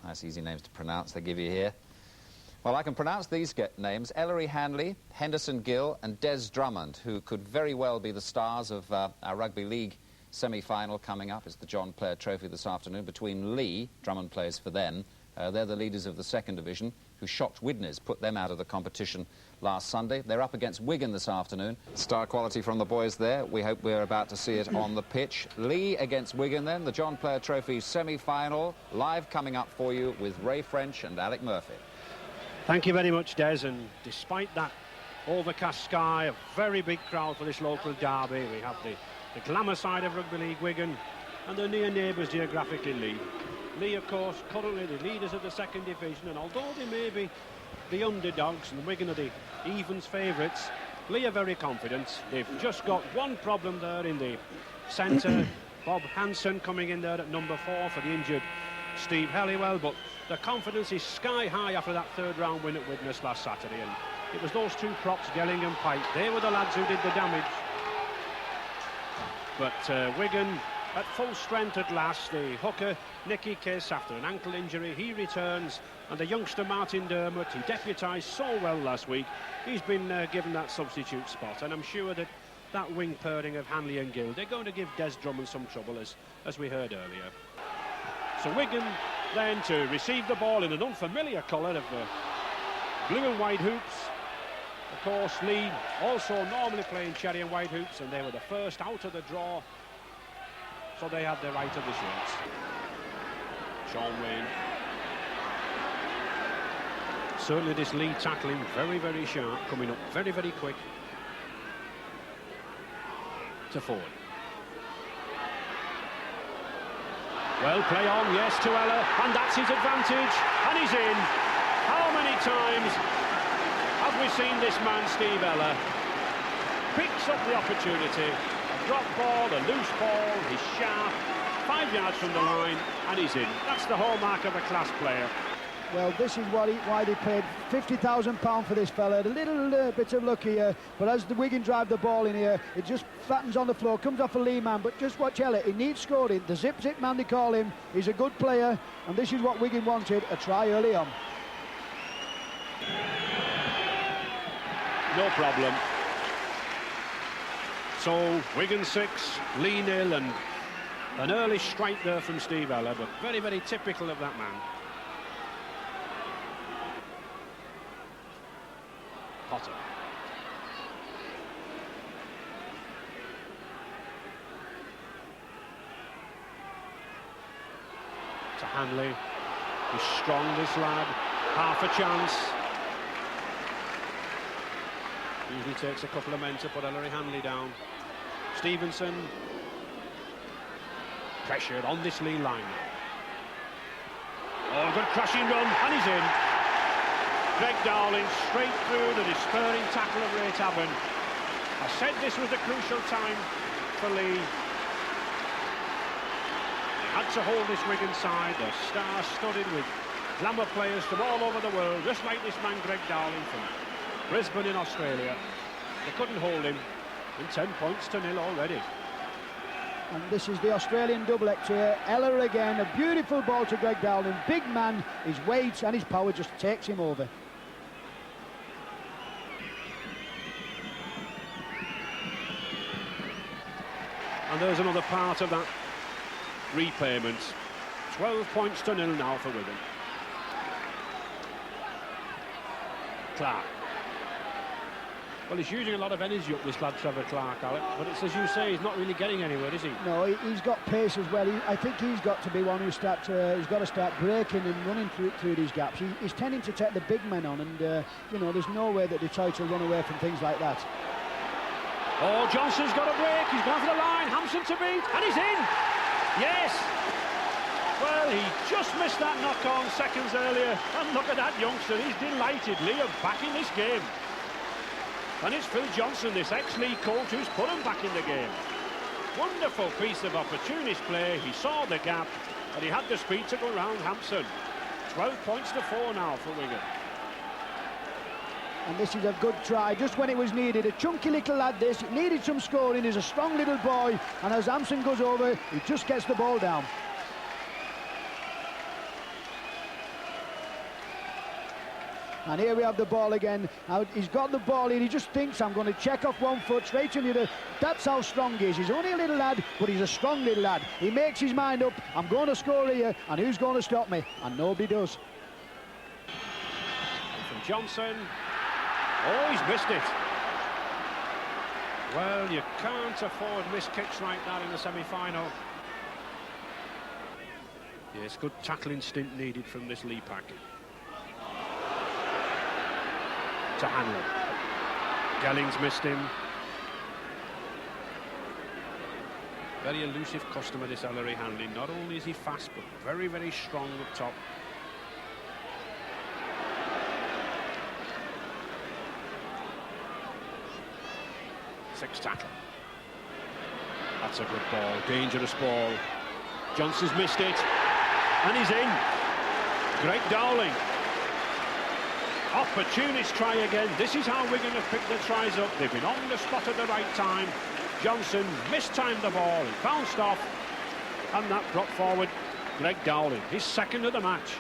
Nice easy names to pronounce they give you here. Well, I can pronounce these names: Ellery Hanley, Henderson Gill and Des Drummond, who could very well be the stars of our Rugby League semi-final coming up. It's the John Player Trophy this afternoon between Leigh, Drummond plays for them. They're the leaders of the second division, who shocked Widnes, put them out of the competition last Sunday. They're up against Wigan this afternoon. Star quality from the boys there. We hope we're about to see it on the pitch. Leigh against Wigan then, the John Player Trophy semi-final, live coming up for you with Ray French and Alec Murphy. Thank you very much, Des, and despite that overcast sky, a very big crowd for this local derby. We have the glamour side of Rugby League Wigan and the near neighbours geographically, Leigh. Leigh, of course, currently the leaders of the second division, and although they may be the underdogs and Wigan are the evens favourites, Leigh are very confident. They've just got one problem there in the centre. Bob Hansen coming in there at number 4 for the injured Steve Helliwell, but the confidence is sky high after that third round win at Widnes last Saturday, and it was those two props, Gelling and Pike. They were the lads who did the damage. But Wigan at full strength at last. The hooker Nicky Kiss, after an ankle injury, he returns, and the youngster Martin Dermott, who deputised so well last week, he's been given that substitute spot, and I'm sure that that wing pairing of Hanley and Gill, they're going to give Des Drummond some trouble, as we heard earlier. So Wigan then to receive the ball in an unfamiliar colour of blue and white hoops. Of course, Leigh also normally playing cherry and white hoops, and they were the first out of the draw, so they had the right of the shirts. Sean Wayne. Certainly this Leigh tackling very, very sharp, coming up very, very quick to forward. Well, play on, yes, to Ella, and that's his advantage, and he's in. How many times have we seen this man, Steve Ella, picks up the opportunity, a drop ball, a loose ball, he's sharp, 5 yards from the line, and he's in. That's the hallmark of a class player. Well, this is why they paid £50,000 for this fella. A little bit of luck here, but as the Wigan drive the ball in here, it just flattens on the floor, comes off a Leigh man, but just watch Ella, he needs scoring. The zip man, they call him. He's a good player, and this is what Wigan wanted, a try early on. No problem. So, Wigan 6, Leigh 0, and an early strike there from Steve Ella, but very, very typical of that man. Potter. To Hanley. He's strong, this lad. Half a chance. Usually takes a couple of men to put Ellery Hanley down. Stevenson. Pressured on this Leigh line. Oh, good crashing run, and he's in. Greg Darling straight through the despairing tackle of Ray Taburn. I said this was the crucial time for Leigh. They had to hold this Wigan side. Their stars studded with glamour players from all over the world, just like this man Greg Darling from Brisbane in Australia. They couldn't hold him, and 10 points to 0 already. And this is the Australian double X here. Ella again, a beautiful ball to Greg Dowling. Big man, his weight and his power just takes him over. And there's another part of that repayment. 12 points to 0 now for Wigan. Clark. Well, he's using a lot of energy up, this lad Trevor Clark, Alec, but it's as you say, he's not really getting anywhere, is he? No, he's got pace as well. I think he's got to be one who he's got to start breaking and running through these gaps. He's tending to take the big men on, and you know, there's no way that they try to run away from things like that. Oh, Johnson's got a break, he's gone for the line, Hampson to beat, and he's in! Yes! Well, he just missed that knock-on seconds earlier, and look at that youngster, he's delighted. Leigh are back in this game. And it's Phil Johnson, this ex-Leigh coach, who's put him back in the game. Wonderful piece of opportunist play, he saw the gap, and he had the speed to go round Hampson. 12 points to 4 now for Wigan. And this is a good try, just when it was needed. A chunky little lad this, it needed some scoring, he's a strong little boy, and as Hampson goes over, he just gets the ball down. And here we have the ball again. Now, he's got the ball here. He just thinks, I'm going to check off one foot straight into the... That's how strong he is. He's only a little lad, but he's a strong little lad. He makes his mind up. I'm going to score here, and who's going to stop me? And nobody does. From Johnson. Oh, he's missed it. Well, you can't afford missed kicks like that in the semi-final. Yes, good tackling stint needed from this Leigh pack. To Hanley. Gelling's missed him. Very elusive customer, this Ellery Hanley. Not only is he fast, but very, very strong up top. Sixth tackle. That's a good ball, dangerous ball. Johnson's missed it, and he's in. Greg Dowling. Opportunist try again. This is how Wigan have picked their tries up. They've been on the spot at the right time. Johnson mistimed the ball, it bounced off, and that brought forward Greg Dowling, his second of the match.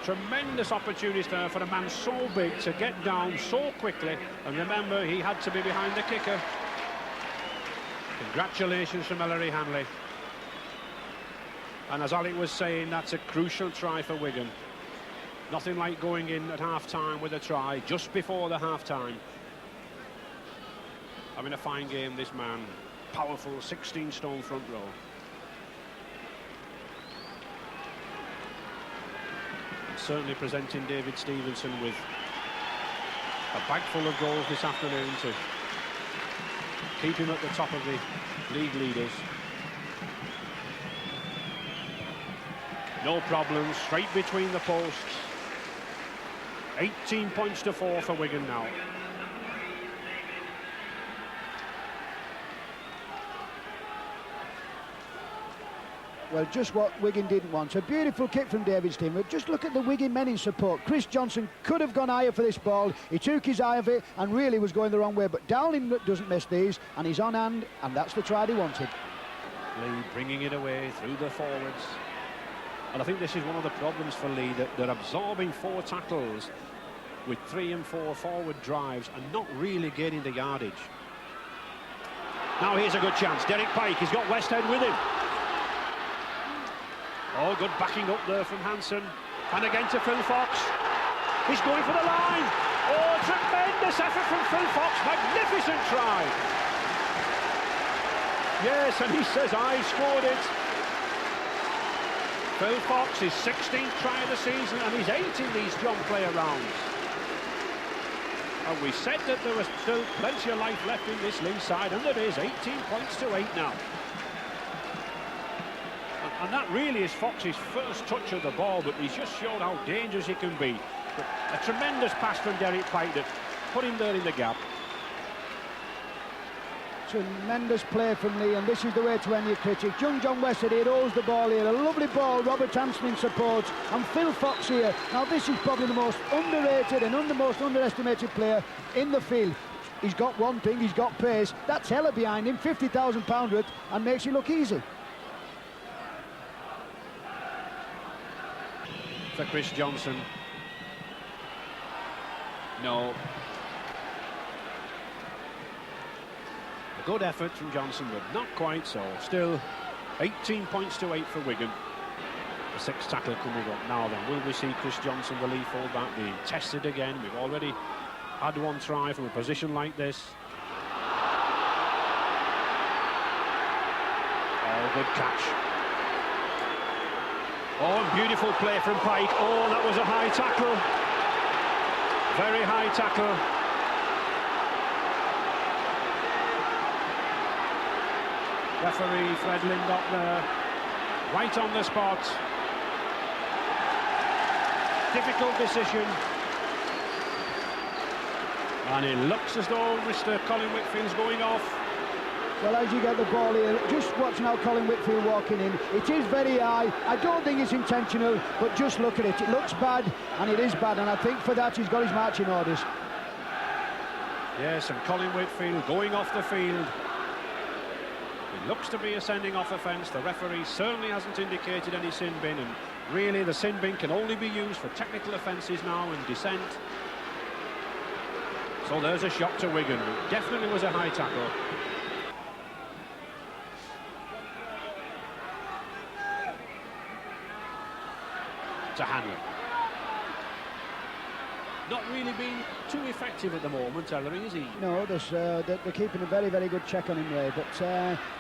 Tremendous opportunity there for a man so big to get down so quickly, and remember, he had to be behind the kicker. Congratulations from Ellery Hanley. And as Alec was saying, that's a crucial try for Wigan. Nothing like going in at half-time with a try just before the half-time. Having a fine game, this man. Powerful 16-stone front row. Certainly presenting David Stevenson with a bag full of goals this afternoon to keep him at the top of the league leaders. No problems, straight between the posts. 18 points to 4 for Wigan now. Well, just what Wigan didn't want. A beautiful kick from David's team. But just look at the Wigan men in support. Chris Johnson could have gone higher for this ball. He took his eye of it and really was going the wrong way. But Dowling doesn't miss these, and he's on hand, and that's the try he wanted. Leigh bringing it away through the forwards. And I think this is one of the problems for Leigh, that they're absorbing 4 tackles with 3 and 4 forward drives and not really gaining the yardage. Now here's a good chance. Derek Pike, he's got West End with him. Oh, good backing up there from Hansen. And again to Phil Fox. He's going for the line. Oh, tremendous effort from Phil Fox. Magnificent try. Yes, and he says, I scored it. Phil Fox, his 16th try of the season, and he's 8 in these John Player rounds. And we said that there was still plenty of life left in this Leigh side, and there is. 18 points to 8 now. And that really is Fox's first touch of the ball, but he's just showed how dangerous he can be. But a tremendous pass from Derek Pike that put him there in the gap. Tremendous play from Leigh, and this is the way to end your critic. Young John Weston here holds the ball here. A lovely ball, Robert Hansen in support, and Phil Fox here. Now this is probably the most underrated and the most underestimated player in the field. He's got one thing, he's got pace. That's Heller behind him, £50,000 worth, and makes it look easy. For Chris Johnson. No. A good effort from Johnson, but not quite so. Still 18 points to 8 for Wigan. The 6th tackle coming up now then. Will we see Chris Johnson, the Leigh fullback, being tested again? We've already had one try from a position like this. Oh, good catch. Oh, and beautiful play from Pike. Oh, that was a high tackle. Very high tackle. Referee Fred Lindop there, right on the spot. Difficult decision. And it looks as though Mr. Colin Whitfield's going off. Well, as you get the ball here, just watch now Colin Whitfield walking in. It is very high. I don't think it's intentional, but just look at it. It looks bad, and it is bad, and I think for that he's got his marching orders. Yes, and Colin Whitfield going off the field. It looks to be a sending off offence. The referee certainly hasn't indicated any sin bin, and Really, the sin bin can only be used for technical offences now and dissent. So there's a shot to Wigan. It definitely was a high tackle. To Hanley. Not really being too effective at the moment, Ellery, is he? No, they're keeping a very, very good check on him, Ray. But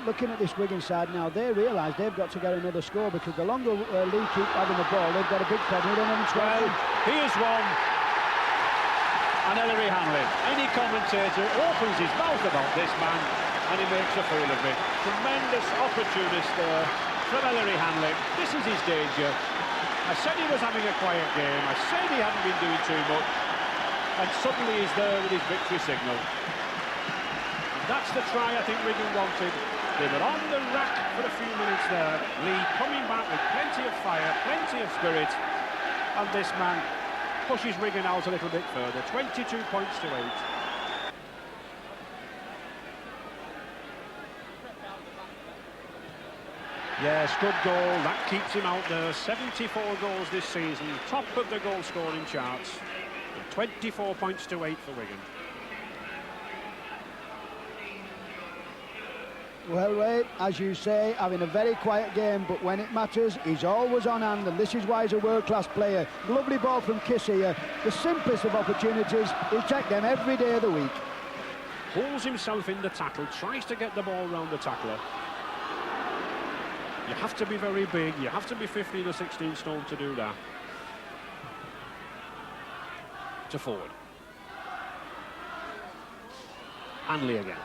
looking at this Wigan side now, they realise they've got to get another score, because the longer Leigh keep having the ball, they've got a big problem. Well, here's one. And Ellery Hanley. Any commentator opens his mouth about this man, and he makes a fool of it. Tremendous opportunist there from Ellery Hanley. This is his danger. I said he was having a quiet game. I said he hadn't been doing too much. And suddenly he's there with his victory signal. And that's the try I think Wigan wanted. They were on the rack for a few minutes there. Leigh coming back with plenty of fire, plenty of spirit. And this man pushes Wigan out a little bit further. 22 points to 8. Yes, good goal. That keeps him out there. 74 goals this season. Top of the goal-scoring charts. And 24 points to 8 for Wigan. Well, Ray, as you say, having a very quiet game, but when it matters, he's always on hand, and this is why he's a world-class player. Lovely ball from Kiss here. The simplest of opportunities. He'll take them every day of the week. Pulls himself in the tackle, tries to get the ball round the tackler. You have to be very big, you have to be 15 or 16 stone to do that. To forward. Hanley again.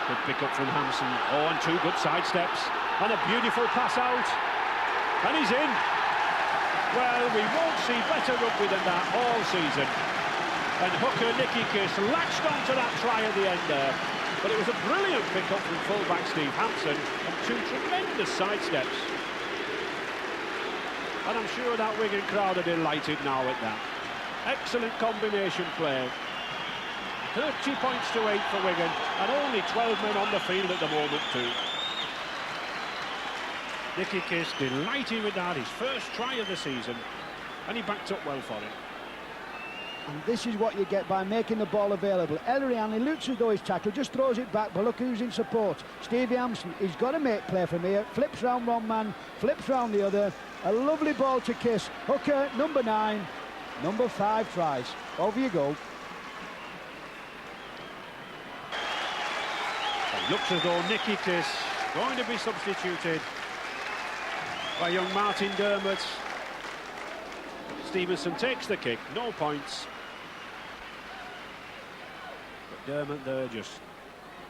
Good pick up from Hansen. Oh, and 2 good side steps. And a beautiful pass out. And he's in. Well, we won't see better rugby than that all season. And hooker Nicky Kiss latched onto that try at the end there. But it was a brilliant pick-up from full-back Steve Hansen and 2 tremendous side steps. And I'm sure that Wigan crowd are delighted now at that. Excellent combination play. 30 points to 8 for Wigan, and only 12 men on the field at the moment too. Nicky Kiss delighted with that, his first try of the season, and he backed up well for it. And this is what you get by making the ball available. Ellery Hanley looks as though he's tackled, just throws it back, but look who's in support. Stevie Hampson, he's got to make play from here. Flips round one man, flips round the other. A lovely ball to Kiss. Hooker, number 9, number 5 tries. Over you go. It looks as though Nicky Kiss going to be substituted by young Martin Dermott. Stevenson takes the kick, no points. But Dermott there just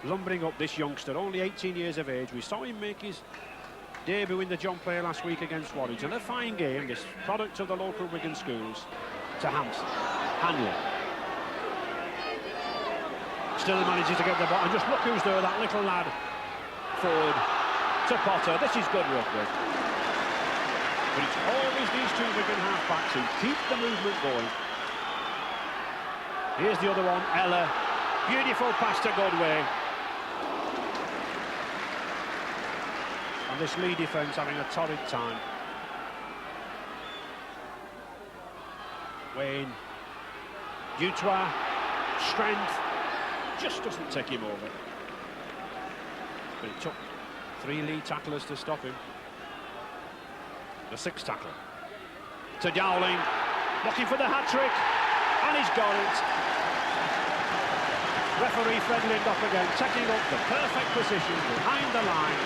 lumbering up this youngster, only 18 years of age. We saw him make his debut in the John Player last week against Warrington. A fine game, this product of the local Wigan schools. To Hampson, Hanley. Still manages to get the ball, and just look who's there, that little lad. Forward to Potter. This is good rugby. But it's always these 2 Wigan half-backs who keep the movement going. Here's the other one, Ella. Beautiful pass to Godway. And this Leigh defence having a torrid time. Wayne. Dutoit. Strength. Just doesn't take him over. But it took 3 Leigh tacklers to stop him. The 6th tackler. To Dowling. Looking for the hat-trick. And he's got it. Referee Fred Lindop again, taking up the perfect position behind the line.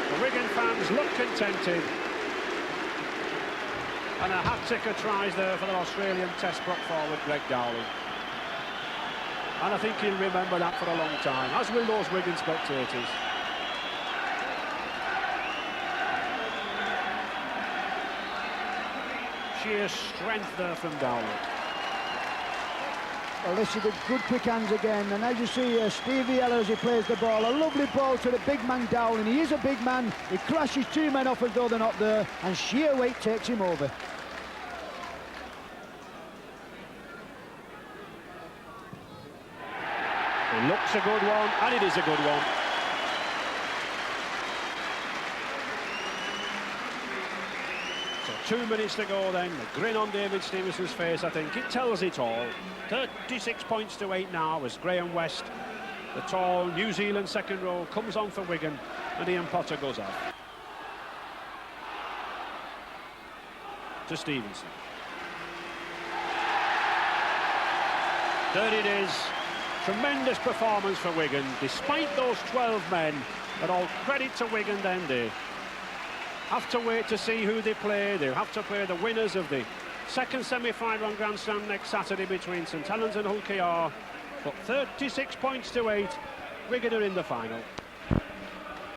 The Wigan fans look contented. And a hat-trick of tries there for the Australian Test prop forward Greg Dowling. And I think he'll remember that for a long time, as will those Wigan spectators. Sheer strength there from Dowling. Well, this is a good quick hands again, and as you see Stevie Ella as he plays the ball, a lovely ball to the big man Dowling. He is a big man, he crashes 2 men off as though they're not there, and sheer weight takes him over. It looks a good one, and it is a good one. So 2 minutes to go then. The grin on David Stevenson's face, I think. It tells it all. 36 points to 8 now as Graham West, the tall New Zealand second row, comes on for Wigan, and Ian Potter goes off. To Stevenson. There it is. Tremendous performance for Wigan, despite those 12 men. But all credit to Wigan then. They have to wait to see who they play. They'll have to play the winners of the second semi-final on Grand Slam next Saturday between St Helens and Hull KR. But 36 points to 8, Wigan are in the final.